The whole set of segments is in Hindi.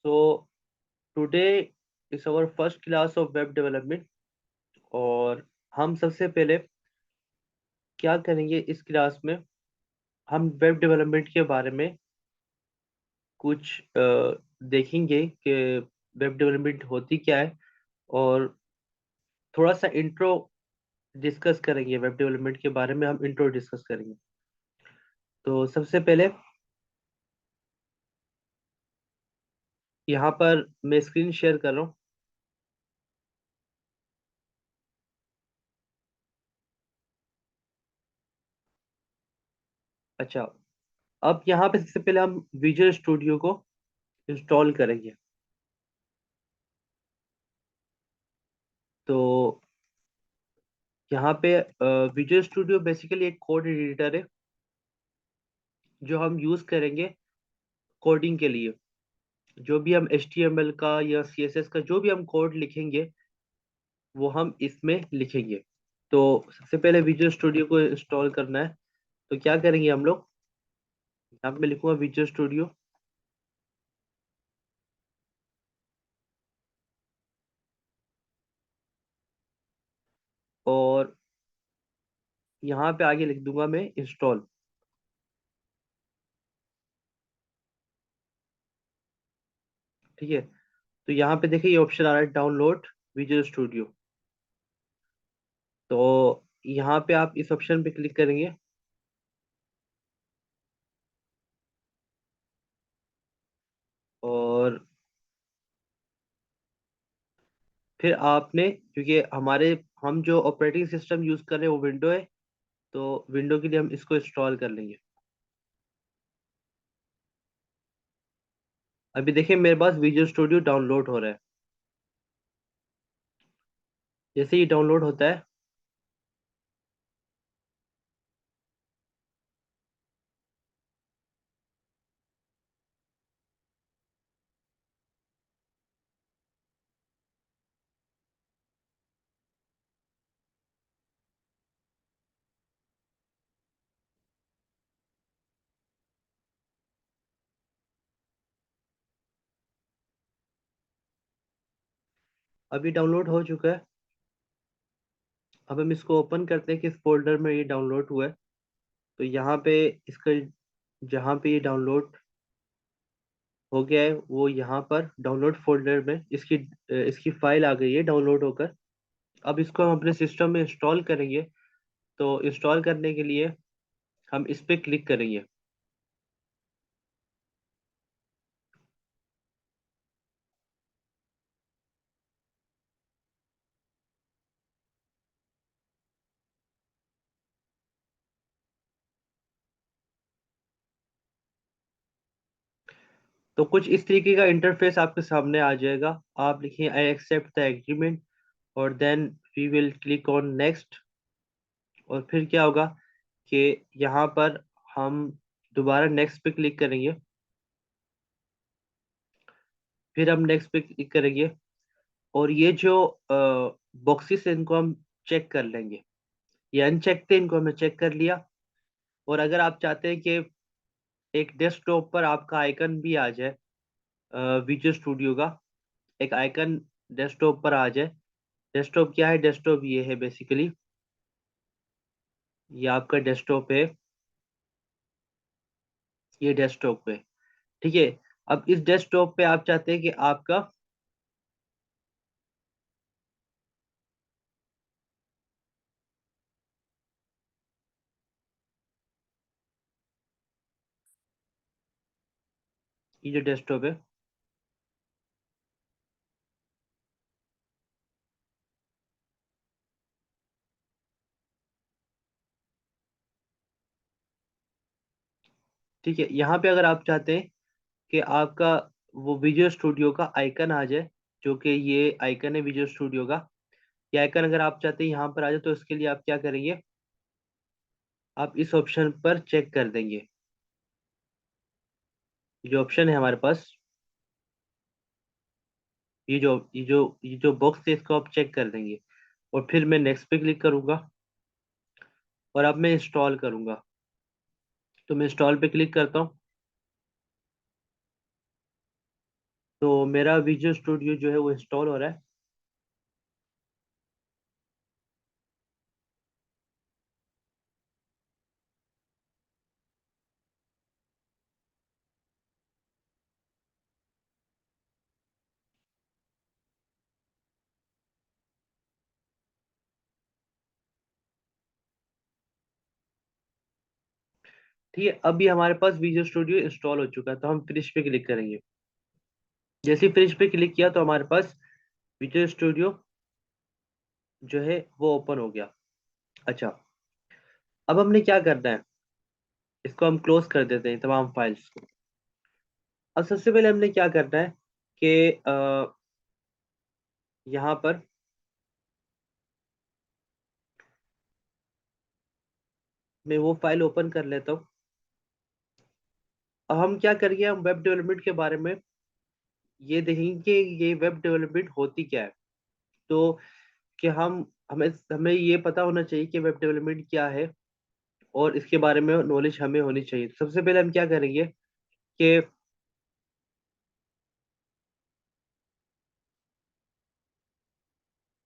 So today is our first class of web development और हम सबसे पहले क्या करेंगे इस क्लास में। हम वेब डेवलपमेंट के बारे में कुछ देखेंगे कि वेब डेवलपमेंट होती क्या है और थोड़ा सा इंट्रो डिस्कस करेंगे। वेब डेवलपमेंट के बारे में हम इंट्रो डिस्कस करेंगे। तो सबसे पहले यहाँ पर मैं स्क्रीन शेयर कर रहा हूँ। अच्छा, अब यहाँ पे सबसे पहले हम विजुअल स्टूडियो को इंस्टॉल करेंगे। तो यहाँ पे विजुअल स्टूडियो बेसिकली एक कोड एडिटर है जो हम यूज करेंगे कोडिंग के लिए। जो भी हम HTML का या CSS का जो भी हम कोड लिखेंगे वो हम इसमें लिखेंगे। तो सबसे पहले विजुअल स्टूडियो को इंस्टॉल करना है। तो क्या करेंगे हम लोग, यहाँ पे मैं लिखूंगा विजुअल स्टूडियो और यहाँ पे आगे लिख दूंगा मैं इंस्टॉल। ठीक है, तो यहाँ पे देखिए ये ऑप्शन आ रहा है डाउनलोड विजुअल स्टूडियो। तो यहाँ पे आप इस ऑप्शन पे क्लिक करेंगे और फिर आपने, क्योंकि हमारे हम जो ऑपरेटिंग सिस्टम यूज कर रहे हैं वो विंडो है, तो विंडो के लिए हम इसको इंस्टॉल कर लेंगे। अभी देखिए मेरे पास विजुअल स्टूडियो डाउनलोड हो रहा है। जैसे ही डाउनलोड होता है अभी डाउनलोड हो चुका है। अब हम इसको ओपन करते हैं किस फोल्डर में ये डाउनलोड हुआ है। तो यहाँ पे इसका जहाँ पे ये डाउनलोड हो गया है वो यहाँ पर डाउनलोड फोल्डर में इसकी फाइल आ गई है डाउनलोड होकर। अब इसको हम अपने सिस्टम में इंस्टॉल करेंगे। तो इंस्टॉल करने के लिए हम इस पे क्लिक करेंगे। तो कुछ इस तरीके का इंटरफेस आपके सामने आ जाएगा। आप लिखिए आई एक्सेप्ट द एग्रीमेंट और then we will click on next. और फिर क्या होगा कि यहाँ पर हम दोबारा नेक्स्ट पे क्लिक करेंगे। फिर हम नेक्स्ट पे क्लिक करेंगे और ये जो बॉक्सेस है इनको हम चेक कर लेंगे। ये अनचेक थे, इनको हमने चेक कर लिया। और अगर आप चाहते हैं कि एक डेस्कटॉप पर आपका आइकन भी आ जाए विजुअल स्टूडियो का, एक आइकन डेस्कटॉप पर आ जाए। डेस्कटॉप क्या है, डेस्कटॉप ये है बेसिकली, ये आपका डेस्कटॉप है, ये डेस्कटॉप है। ठीक है, अब इस डेस्कटॉप पे आप चाहते हैं कि आपका ये जो डेस्कटॉप है, ठीक है, यहाँ पे अगर आप चाहते हैं कि आपका वो विजुअल स्टूडियो का आइकन आ जाए, जो कि ये आइकन है विजुअल स्टूडियो का, ये आइकन अगर आप चाहते हैं यहाँ पर आ जाए, तो इसके लिए आप क्या करेंगे, आप इस ऑप्शन पर चेक कर देंगे। ये जो ऑप्शन है हमारे पास, ये जो बॉक्स है इसको आप चेक कर देंगे। और फिर मैं नेक्स्ट पे क्लिक करूंगा और अब मैं इंस्टॉल करूंगा। तो मैं इंस्टॉल पे क्लिक करता हूँ। तो मेरा विजुअल स्टूडियो जो है वो इंस्टॉल हो रहा है। ठीक है, अभी हमारे पास विजुअल स्टूडियो इंस्टॉल हो चुका है, तो हम फिनिश पे क्लिक करेंगे। जैसे ही फिनिश पे क्लिक किया तो हमारे पास विजुअल स्टूडियो जो है वो ओपन हो गया। अच्छा, अब हमने क्या करना है, इसको हम क्लोज कर देते हैं तमाम फाइल्स को। अब सबसे पहले हमने क्या करना है कि यहाँ पर मैं वो फाइल ओपन कर लेता हूँ। अब हम क्या करेंगे, हम वेब डेवलपमेंट के बारे में ये देखेंगे कि ये वेब डेवलपमेंट होती क्या है। तो कि हमें हमें ये पता होना चाहिए कि वेब डेवलपमेंट क्या है, और इसके बारे में नॉलेज हमें होनी चाहिए। सबसे पहले हम क्या करेंगे कि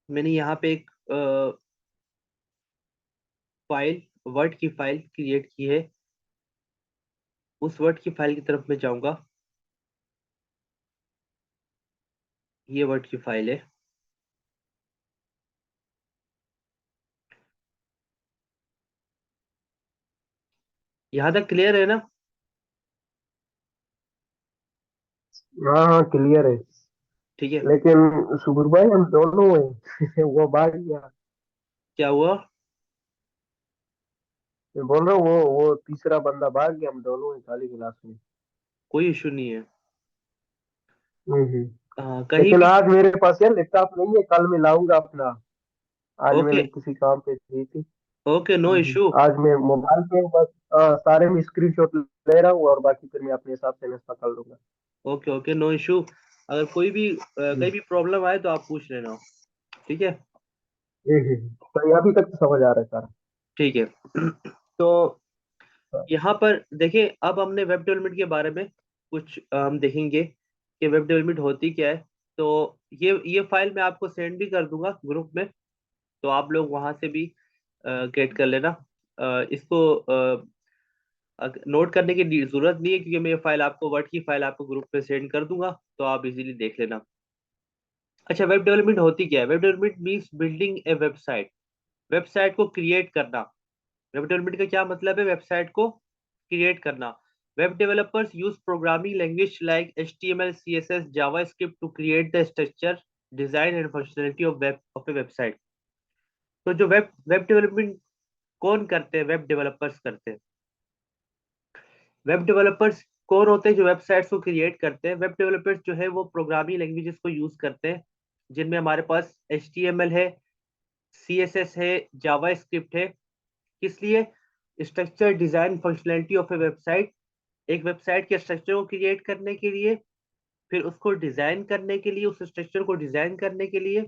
मैंने यहाँ पे एक फाइल, वर्ड की फाइल क्रिएट की है। उस वर्ड की फाइल की तरफ मैं जाऊंगा। ये वर्ड की फाइल है। यहाँ तक क्लियर है ना? हाँ हाँ क्लियर है। ठीक है। लेकिन सुबुर भाई हम दोनों हैं वो भाग गया। क्या हुआ? मैं बोल रहा हूँ वो तीसरा बंदा भाग गया, हम दोनों हैं खाली क्लास में। कोई इशू नहीं है। हम्म। कहीं लेकिन भी। आज मेरे पास यार लैपटॉप नहीं है, कल मैं लाऊंगा अपना। आज ओके। मैंने किसी काम पे दी थी। Okay, no issue. आज मैं मोबाइल पे हूँ बस। सारे में स्क्रीनशॉट ले रहा हूँ और बाकी फिर मैं अपने हिसाब से मैं पकड़ लूंगा। Okay okay, no issue. अगर कोई भी हम्म, कहीं भी प्रॉब्लम आए तो आप पूछ लेना। ठीक है। तो ये अभी तक तो समझ आ रहा है सारा। ठीक है। तो यहाँ पर देखिए, अब हमने वेब डेवलपमेंट के बारे में कुछ हम देखेंगे कि वेब डेवलपमेंट होती क्या है। तो ये फाइल मैं आपको सेंड भी कर दूंगा ग्रुप में, तो आप लोग वहां से भी गेट कर लेना। इसको नोट करने की जरूरत नहीं है, क्योंकि मैं ये फाइल आपको, वर्ड की फाइल आपको ग्रुप पे सेंड कर दूंगा, तो आप इजीली देख लेना। अच्छा, वेब डेवलपमेंट होती क्या है? Web development means building a website. Website को क्रिएट करना। वेब डेवलपमेंट का क्या मतलब है? वेबसाइट को क्रिएट करना। Web developers use programming language like HTML, CSS, JavaScript to create the structure, design and functionality of a website. तो जो वेब वेब डेवलपमेंट कौन करते हैं? वेब डेवलपर्स करते हैं। वेब डेवलपर्स कौन होते हैं? जो वेबसाइट्स को क्रिएट करते हैं। वेब डेवलपर्स जो है वो प्रोग्रामिंग लैंग्वेजेस को यूज करते हैं, जिनमें हमारे पास HTML है, CSS है, जावा स्क्रिप्ट है। किस लिए? Structure, design, functionality of a website. एक वेबसाइट के स्ट्रक्चर को क्रिएट करने के लिए, फिर उसको डिजाइन करने के लिए, उस स्ट्रक्चर को डिजाइन करने के लिए,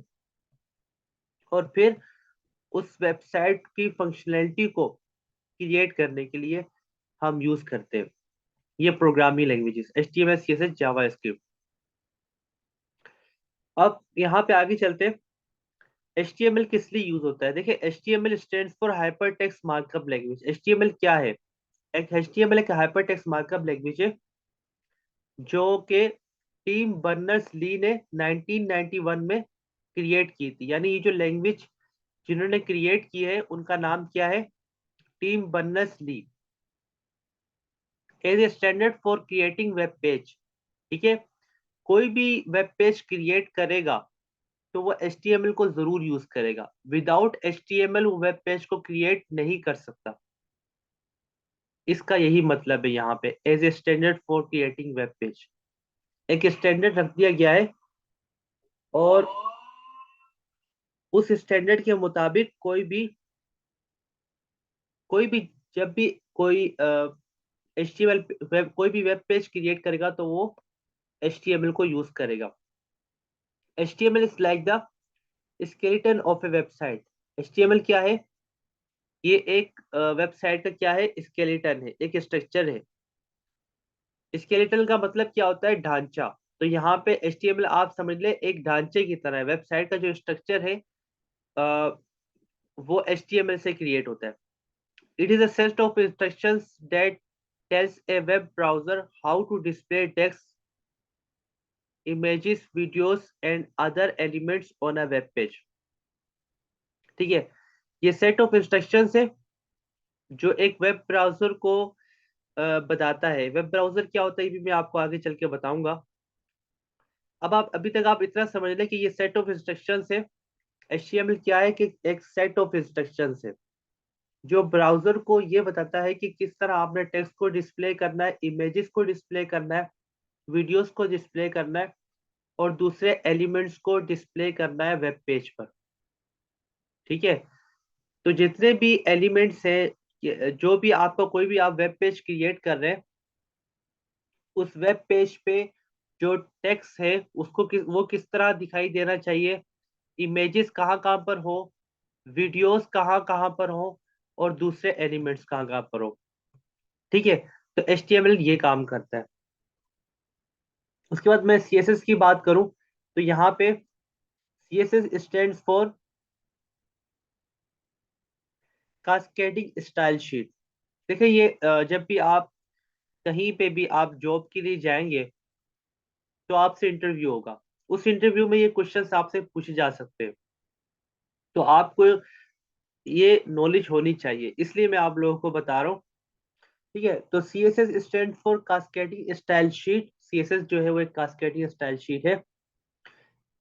और फिर उस वेबसाइट की फंक्शनैलिटी को क्रिएट करने के लिए हम यूज करते हैं ये प्रोग्रामिंग लैंग्वेजेस, HTML, CSS, जावा स्क्रिप्ट। अब यहाँ पे आगे चलते हैं। HTML किस लिए यूज होता है? देखिए, HTML stands for hyper text markup language. HTML क्या है? एक HTML एक हाइपर टेक्स्ट मार्कअप लैंग्वेज है, जो कि टीम बर्नर्स ली ने 1991 में क्रिएट की थी। यानी ये जो लैंग्वेज जिन्होंने क्रिएट की है उनका नाम क्या है? Tim Berners Lee. As a standard for creating web page. ठीक है। कोई भी वेब पेज क्रिएट करेगा तो वो HTML को जरूर यूज करेगा। विदाउट HTML वो वेब पेज को क्रिएट नहीं कर सकता। इसका यही मतलब है यहाँ पे, as a standard for creating web page. एक स्टैंडर्ड रख दिया गया है, और उस स्टैंडर्ड के मुताबिक कोई भी जब भी कोई HTML वेब, कोई भी वेब पेज क्रिएट करेगा तो वो HTML को यूज करेगा। HTML is like the skeleton of a website. HTML क्या है? ये एक वेबसाइट का क्या है? स्केलेटन है, एक स्ट्रक्चर है। स्केलेटन का मतलब क्या होता है? ढांचा। तो यहाँ पे HTML आप समझ ले एक ढांचे की तरह है। वेबसाइट का जो स्ट्रक्चर है वो HTML से क्रिएट होता है। It is a set of instructions that tells a web browser how to display text, images, videos and other elements on a web page। ठीक है, ये सेट ऑफ इंस्ट्रक्शंस है जो एक वेब ब्राउजर को बताता है। वेब ब्राउजर क्या होता है ये भी मैं आपको आगे चल के बताऊंगा। अब आप अभी तक आप इतना समझ लें कि ये सेट ऑफ इंस्ट्रक्शंस है। HTML क्या है कि एक सेट ऑफ इंस्ट्रक्शंस है जो ब्राउजर को ये बताता है कि किस तरह आपने टेक्स्ट को डिस्प्ले करना है, इमेजेस को डिस्प्ले करना है, वीडियोस को डिस्प्ले करना है और दूसरे एलिमेंट्स को डिस्प्ले करना है वेब पेज पर। ठीक है, तो जितने भी एलिमेंट्स हैं, जो भी आपका कोई भी आप वेब पेज क्रिएट कर रहे हैं, उस वेब पेज पे जो टेक्स्ट है उसको वो किस तरह दिखाई देना चाहिए, इमेजेस कहाँ कहाँ पर हो, वीडियोस कहाँ कहाँ पर हो और दूसरे एलिमेंट्स कहाँ कहाँ पर हो। ठीक है, तो HTML ये काम करता है। उसके बाद मैं CSS की बात करूं तो यहाँ पे CSS stands for cascading style sheet. देखिए ये जब भी आप कहीं पे भी आप जॉब के लिए जाएंगे तो आपसे इंटरव्यू होगा। उस इंटरव्यू में ये क्वेश्चंस आपसे पूछे जा सकते हैं, तो आपको ये नॉलेज होनी चाहिए, इसलिए मैं आप लोगों को बता रहा हूँ। ठीक है, तो CSS stand for cascading style sheet. CSS जो है वो एक कास्केडिंग स्टाइल शीट है,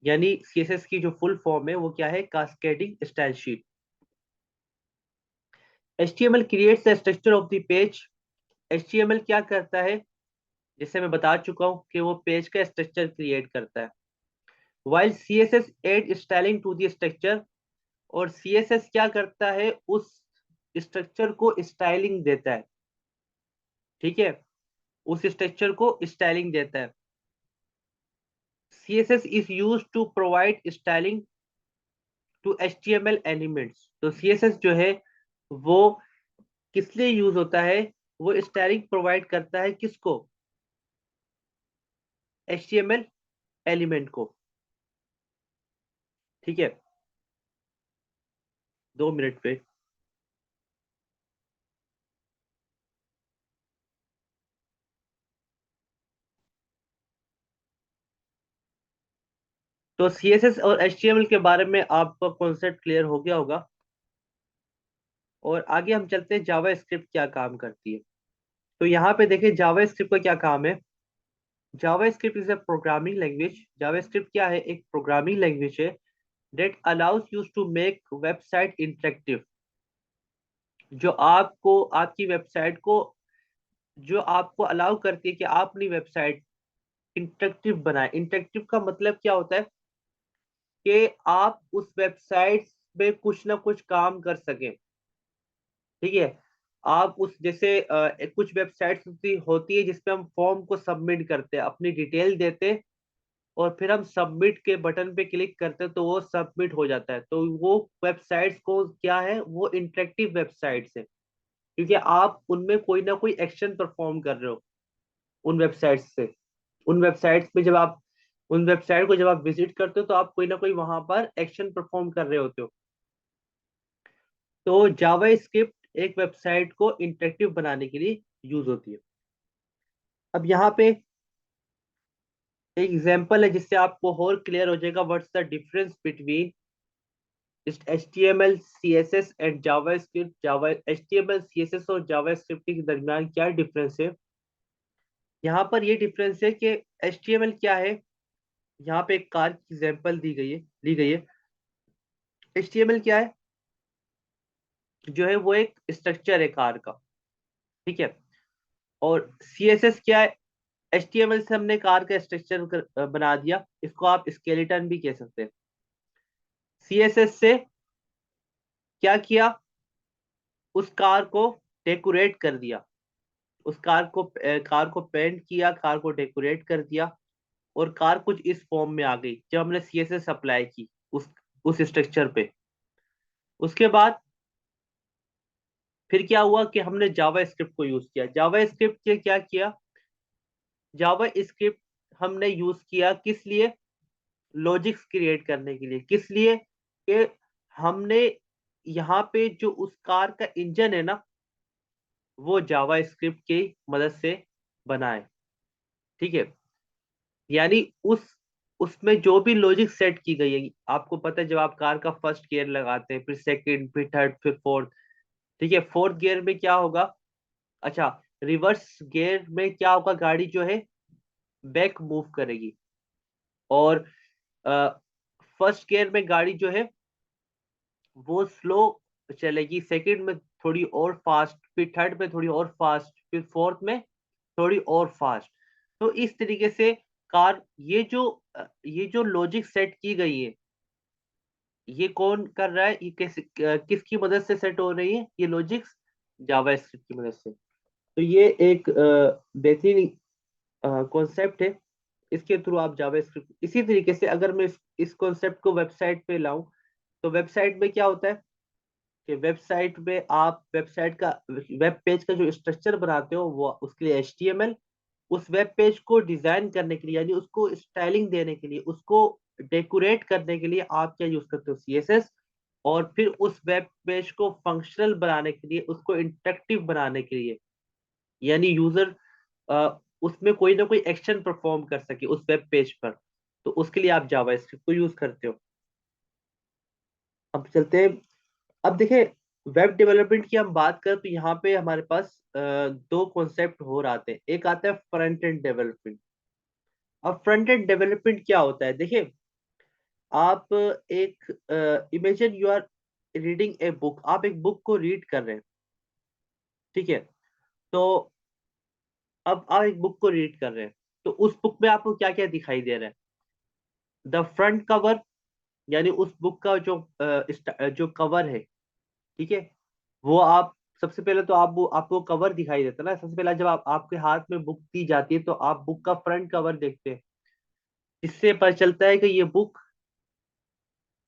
यानी CSS की जो फुल फॉर्म है वो क्या है, cascading style sheet. HTML creates the structure of the page. HTML क्या करता है, जैसे मैं बता चुका हूँ कि वो पेज का स्ट्रक्चर क्रिएट करता है, while CSS add styling to the structure. और CSS क्या करता है, उस स्ट्रक्चर को स्टाइलिंग देता है। ठीक है, उस स्ट्रक्चर को स्टाइलिंग देता है। CSS is used to provide styling to HTML elements। तो CSS जो है वो किस लिए यूज होता है, वो स्टाइलिंग प्रोवाइड करता है किसको, HTML एलिमेंट को। ठीक है, 2 मिनट पे। तो CSS और HTML के बारे में आपका कॉन्सेप्ट क्लियर हो गया होगा, और आगे हम चलते हैं जावा स्क्रिप्ट क्या काम करती है। तो यहाँ पे देखिए जावा स्क्रिप्ट का क्या काम है। JavaScript is a programming language. JavaScript क्या है, एक प्रोग्रामिंग लैंग्वेज है that allows you to make website interactive। जो आपको आपकी वेबसाइट को, जो आपको अलाउ करती है कि आप अपनी वेबसाइट इंटरेक्टिव बनाए। इंटरेक्टिव का मतलब क्या होता है कि आप उस वेबसाइट में कुछ ना कुछ काम कर सकें। ठीक है, आप उस जैसे कुछ वेबसाइट्स होती है जिसपे हम फॉर्म को सबमिट करते हैं, अपनी डिटेल देते हैं और फिर हम सबमिट के बटन पे क्लिक करते हैं तो वो सबमिट हो जाता है। तो वो वेबसाइट्स को क्या है, वो इंटरेक्टिव वेबसाइट्स है, क्योंकि आप उनमें कोई ना कोई एक्शन परफॉर्म कर रहे हो उन वेबसाइट्स से। उन वेबसाइट्स पे जब आप उन वेबसाइट को जब आप विजिट करते हो तो आप कोई ना कोई वहां पर एक्शन परफॉर्म कर रहे होते हो। तो जावा स्क्रिप्ट एक वेबसाइट को इंटरेक्टिव बनाने के लिए यूज होती है। अब यहाँ पे एक एग्जांपल है जिससे आपको और क्लियर हो जाएगा what's the difference between HTML CSS and JavaScript. Java HTML CSS और जावास्क्रिप्ट के दरमियान क्या डिफरेंस है। यहाँ पर ये डिफरेंस है कि HTML क्या है, यहाँ पे एक कार की एग्जांपल ली गई है। HTML क्या है, जो है वो एक स्ट्रक्चर है कार का। ठीक है, और CSS क्या है, HTML से हमने कार का स्ट्रक्चर बना दिया, इसको आप स्केलेटन भी कह सकते हैं। CSS से क्या किया, उस कार को डेकोरेट कर दिया, उस कार को पेंट किया, कार को डेकोरेट कर दिया और कार कुछ इस फॉर्म में आ गई जब हमने CSS अप्लाई की उस स्ट्रक्चर पे। उसके बाद फिर क्या हुआ कि हमने जावा स्क्रिप्ट को यूज किया। जावा स्क्रिप्ट के क्या किया, जावा स्क्रिप्ट हमने यूज किया किस लिए? लॉजिक्स क्रिएट करने के लिए। किस लिए? कि हमने यहाँ पे जो उस कार का इंजन है ना, वो जावा स्क्रिप्ट की मदद से बना है। ठीक है, यानी उसमें जो भी लॉजिक सेट की गई है, आपको पता है जब आप कार का फर्स्ट गियर लगाते हैं, फिर सेकंड, फिर थर्ड, फिर फोर्थ। ठीक है, फोर्थ गियर में क्या होगा? अच्छा, रिवर्स गियर में क्या होगा? गाड़ी जो है बैक मूव करेगी। और फर्स्ट गियर में गाड़ी जो है वो स्लो चलेगी, सेकंड में थोड़ी और फास्ट, फिर थर्ड में थोड़ी और फास्ट, फिर फोर्थ में थोड़ी और फास्ट। तो इस तरीके से कार, ये जो लॉजिक सेट की गई है, ये कौन कर रहा है? ये किसकी मदद से सेट हो रही है ये लॉजिक्स? जावास्क्रिप्ट की मदद से। तो ये एक बेहतरीन कॉन्सेप्ट है। इसके थ्रू आप जावास्क्रिप्ट, इसी तरीके से अगर मैं इस कॉन्सेप्ट को वेबसाइट पे लाऊं, तो वेबसाइट में क्या होता है कि वेबसाइट में आप वेबसाइट का, वेब पेज का जो स्ट्रक्चर बनाते हो, वो उसके लिए HTML, उस वेब पेज को डिजाइन करने के लिए, यानी उसको स्टाइलिंग देने के लिए, उसको डेकोरेट करने के लिए आप क्या यूज करते हो? CSS। और फिर उस वेब पेज को फंक्शनल बनाने के लिए, उसको इंटरेक्टिव बनाने के लिए, यानी यूजर उसमें कोई ना कोई एक्शन परफॉर्म कर सके उस वेब पेज पर, तो उसके लिए आप जावास्क्रिप्ट को यूज करते हो। अब चलते हैं, अब देखें, वेब डेवलपमेंट की हम बात करें तो यहाँ पे हमारे पास दो कॉन्सेप्ट और आते हैं। एक आता है फ्रंट एंड डेवलपमेंट। अब फ्रंट एंड डेवलपमेंट क्या होता है? देखिए, आप एक imagine you are reading a book, आप एक बुक को रीड कर रहे हैं। ठीक है, तो अब आप एक बुक को रीड कर रहे हैं, तो उस बुक में आपको क्या क्या दिखाई दे रहा है? द फ्रंट कवर, यानी उस बुक का जो कवर है, ठीक है, वो आप सबसे पहले तो आप वो आपको कवर दिखाई देता है ना। सबसे पहले जब आपके हाथ में बुक दी जाती है, तो आप बुक का फ्रंट कवर देखते हैं। इससे पता चलता है कि ये बुक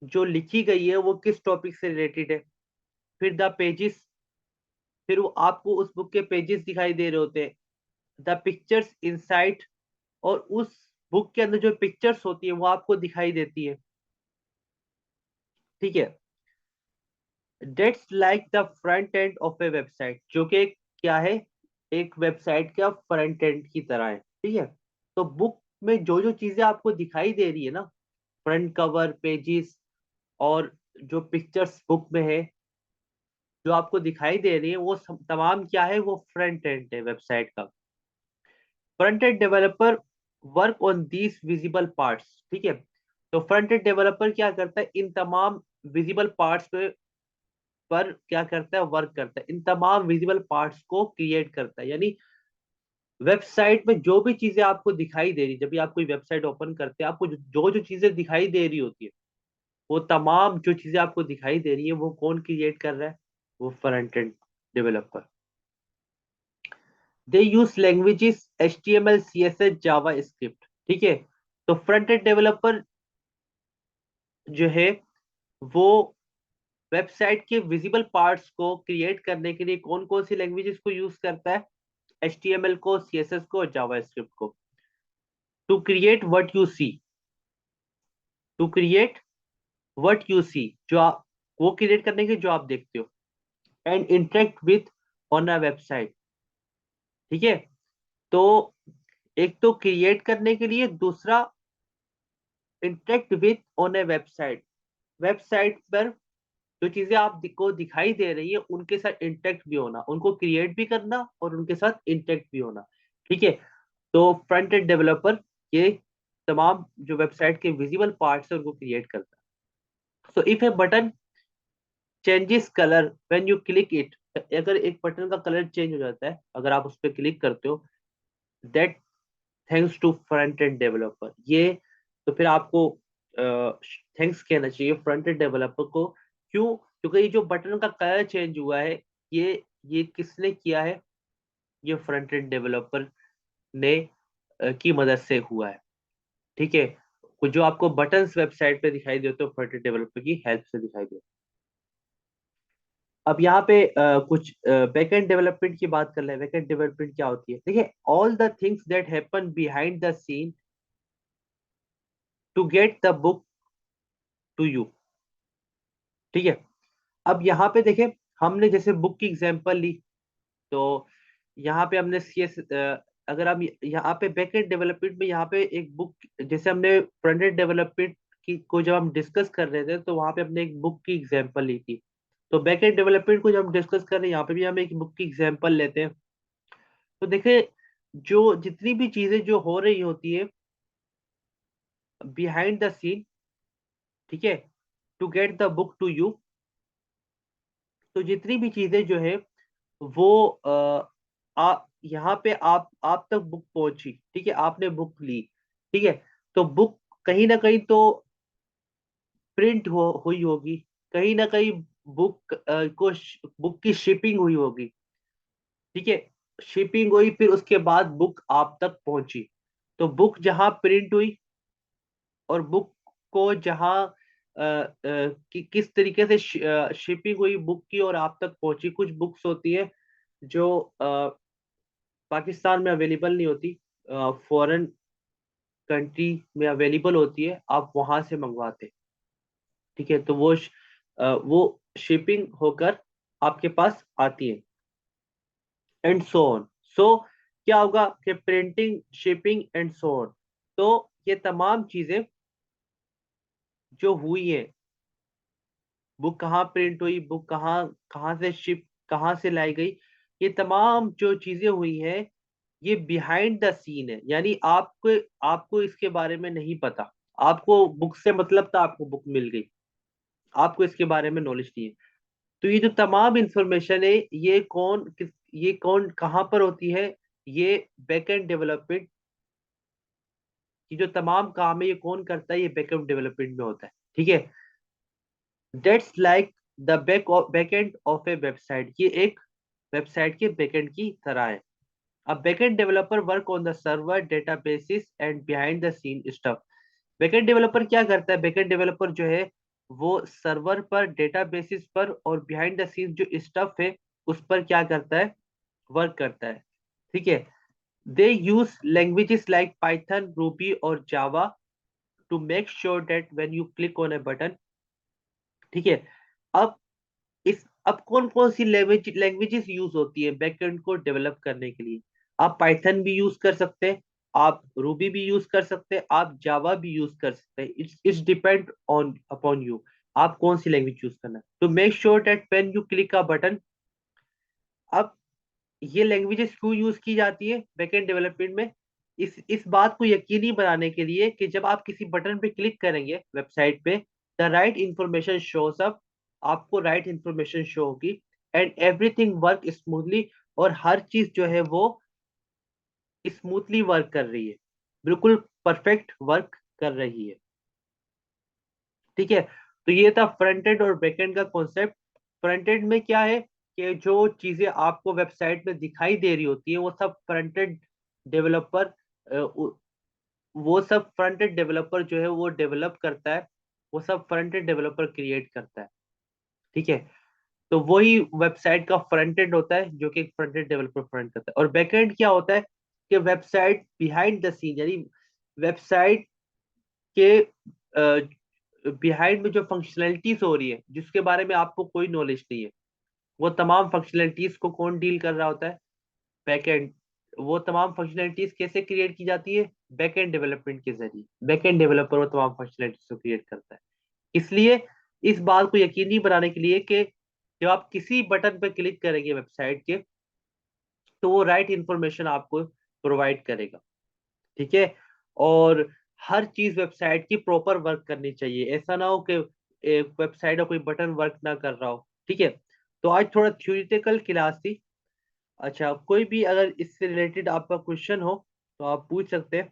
जो लिखी गई है वो किस टॉपिक से रिलेटेड है। फिर द पेजेस, फिर वो आपको उस बुक के पेजेस दिखाई दे रहे होते हैं। द पिक्चर्स इनसाइड, और उस बुक के अंदर जो पिक्चर्स होती है वो आपको दिखाई देती है। ठीक है, that's like the front end of a website, जो कि क्या है? एक वेबसाइट का फ्रंट एंड की तरह है। ठीक है, तो बुक में जो जो चीजें आपको दिखाई दे रही है ना, फ्रंट कवर, पेजेस, और जो पिक्चर्स बुक में है जो आपको दिखाई दे रही है, वो तमाम क्या है? वो फ्रंट एंड है वेबसाइट का। Front end developer work on these visible parts. ठीक है, तो फ्रंट एंड डेवलपर क्या करता है? इन तमाम विजिबल पार्ट्स पे पर क्या करता है? वर्क करता है, इन तमाम विजिबल पार्ट्स को क्रिएट करता है। यानी वेबसाइट में जो भी चीजें आपको दिखाई दे रही, जब भी आप कोई वेबसाइट ओपन करते हैं, आपको जो जो चीजें दिखाई दे रही होती है, वो तमाम जो चीजें आपको दिखाई दे रही है, वो कौन क्रिएट कर रहा है? वो फ्रंट एंड डेवलपर। दे यूज लैंग्वेजेस HTML, CSS, जावा स्क्रिप्ट। ठीक है, तो फ्रंट एंड डेवलपर जो है वो वेबसाइट के विजिबल पार्ट्स को क्रिएट करने के लिए कौन कौन सी लैंग्वेजेस को यूज करता है? HTML को, CSS को, और जावा स्क्रिप्ट को। To create what you see, to create what you see, जो आप, वो क्रिएट करने के जो आप देखते हो। And interact with on a website. ठीक है, तो एक तो क्रिएट करने के लिए, दूसरा interact with on A website. Website पर जो चीजें आपको दिखाई दे रही है उनके साथ इंटरेक्ट भी होना, उनको क्रिएट भी करना और उनके साथ इंटरेक्ट भी होना। ठीक है, तो फ्रंट एंड डेवलपर ये तमाम जो वेबसाइट के विजिबल पार्ट्स है उनको क्रिएट करता है। So if A button changes colour when you click it, अगर एक बटन का कलर चेंज हो जाता है अगर आप उस पर क्लिक करते हो, that thanks to front end developer. ये तो फिर आपको थैंक्स कहना चाहिए फ्रंट एंड डेवलपर को। क्यों? क्योंकि ये जो बटन का कलर चेंज हुआ है, ये किसने किया है? ये फ्रंट एंड डेवलपर ने की मदद से हुआ है। ठीक है, कुछ जो आपको बटन्स वेबसाइट पे दिखाई देते हो, फ्रंट एंड डेवलपर की हेल्प से दिखाई देते। अब यहाँ पे कुछ बैकएंड डेवलपमेंट की बात कर रहे हैं। बैकएंड डेवलपमेंट क्या होती है? देखिए, all the things that happen behind the scene to get the book to you. ठीक है, अब यहाँ पे देखें, हमने जैसे बुक की एग्जांपल ली, तो यहाँ पे हमने CS, अगर हम यहाँ पे बैकएंड डेवलपमेंट में यहाँ पे एक बुक, जैसे हमने फ्रंट एंड डेवलपमेंट की को जब हम डिस्कस कर रहे थे तो वहाँ पे हमने एक बुक की एग्जांपल ली थी। तो बैकएंड डेवलपमेंट को जब हम डिस्कस कर रहे हैं यहाँ पे भी हम एक बुक की एग्जांपल लेते हैं। तो देखिए, जो जितनी भी चीजें जो हो रही होती है बिहाइंड द सीन, ठीक है, to get the book to you, तो जितनी भी चीजें जो है वो यहाँ पे आप तक बुक पहुंची, ठीक है, आपने बुक ली, ठीक है, तो बुक कहीं ना कहीं तो प्रिंट हुई होगी, कहीं ना कहीं बुक को बुक की शिपिंग हुई होगी, ठीक है, शिपिंग हुई, फिर उसके बाद बुक आप तक पहुंची। तो बुक जहां प्रिंट हुई और बुक को जहां किस तरीके से शिपिंग हुई बुक की और आप तक पहुंची, कुछ बुक्स होती है जो पाकिस्तान में अवेलेबल नहीं होती, फॉरेन कंट्री में अवेलेबल होती है, आप वहां से मंगवाते हैं, ठीक है, तो वो शिपिंग होकर आपके पास आती है, एंड सो ऑन। सो क्या होगा कि printing, shipping and so on, तो ये तमाम चीजें जो हुई है, बुक कहाँ प्रिंट हुई, बुक कहाँ कहाँ से शिप, कहाँ से लाई गई, ये तमाम जो चीजें हुई है, ये बिहाइंड द सीन है, यानी आपको आपको इसके बारे में नहीं पता। आपको बुक से मतलब था, आपको बुक मिल गई, आपको इसके बारे में नॉलेज नहीं है। तो ये जो तमाम इंफॉर्मेशन है, ये कौन कहाँ पर होती है, ये बैकएंड डेवलपमेंट की जो तमाम काम है ये कौन करता है, ये बैकएंड डेवलपमेंट में होता है, ठीक है। That's like the backend of a website, ये एक वेबसाइट के बैकएंड की तरह है। अब backend developer work on the server databases and behind the scene stuff. Backend developer क्या करता है, बैकएंड डेवलपर जो है वो सर्वर पर, डेटाबेसिस पर और बिहाइंड द सीन जो स्टफ है उस पर क्या करता है, वर्क करता है, ठीक है। They use languages like Python, Ruby और Java to make sure that when you click on a button, ठीक है। अब अब कौन कौन सी लैंग्वेजेस यूज होती है बैकएंड को डेवलप करने के लिए। आप पाइथन भी यूज कर सकते हैं, आप रूबी भी यूज कर सकते हैं, आप जावा भी यूज कर सकते हैं, it's depend on upon you, आप कौन सी लैंग्वेज यूज करना है। तो make sure that when you click a button, अब ये लैंग्वेजेस क्यों यूज की जाती है बैकएंड डेवलपमेंट में, इस बात को यकीनी बनाने के लिए कि जब आप किसी बटन पे क्लिक करेंगे वेबसाइट पे, the right information shows up, आपको राइट इंफॉर्मेशन शो होगी, एंड एवरीथिंग वर्क स्मूथली, और हर चीज जो है वो स्मूथली वर्क कर रही है, बिल्कुल परफेक्ट वर्क कर रही है, ठीक है। तो ये था फ्रंट एंड और बैक एंड का कॉन्सेप्ट। फ्रंट एंड में क्या है कि जो चीजें आपको वेबसाइट में दिखाई दे रही होती है वो सब फ्रंट एंड डेवलपर, वो सब फ्रंट एंड डेवलपर जो है वो डेवलप करता है, वो सब फ्रंट एंड डेवलपर क्रिएट करता है, ठीक है। तो वही वेबसाइट का फ्रंट एंड होता है जो कि फ्रंट एंड डेवलपर फ्रंट करता है। और बैक एंड क्या होता है कि वेबसाइट बिहाइंड द सीन, यानी वेबसाइट के बिहाइंड में जो फंक्शनैलिटीज हो रही है जिसके बारे में आपको कोई नॉलेज नहीं है, वो तमाम फंक्शनैलिटीज को कौन डील कर रहा होता है, बैकएंड। वो तमाम फंक्शनैलिटीज कैसे क्रिएट की जाती है, बैकएंड डेवलपमेंट के जरिए, बैकएंड डेवलपर वो तमाम फंक्शनैलिटीज को क्रिएट करता है। इसलिए इस बात को यकीनी बनाने के लिए कि जब आप किसी बटन पर क्लिक करेंगे वेबसाइट के, तो वो राइट इंफॉर्मेशन आपको प्रोवाइड करेगा, ठीक है। और हर चीज वेबसाइट की प्रॉपर वर्क करनी चाहिए, ऐसा ना हो कि वेबसाइट का कोई बटन वर्क ना कर रहा हो, ठीक है। तो आज थोड़ा थ्योरेटिकल क्लास थी। अच्छा, कोई भी अगर इससे रिलेटेड आपका क्वेश्चन हो तो आप पूछ सकते हैं।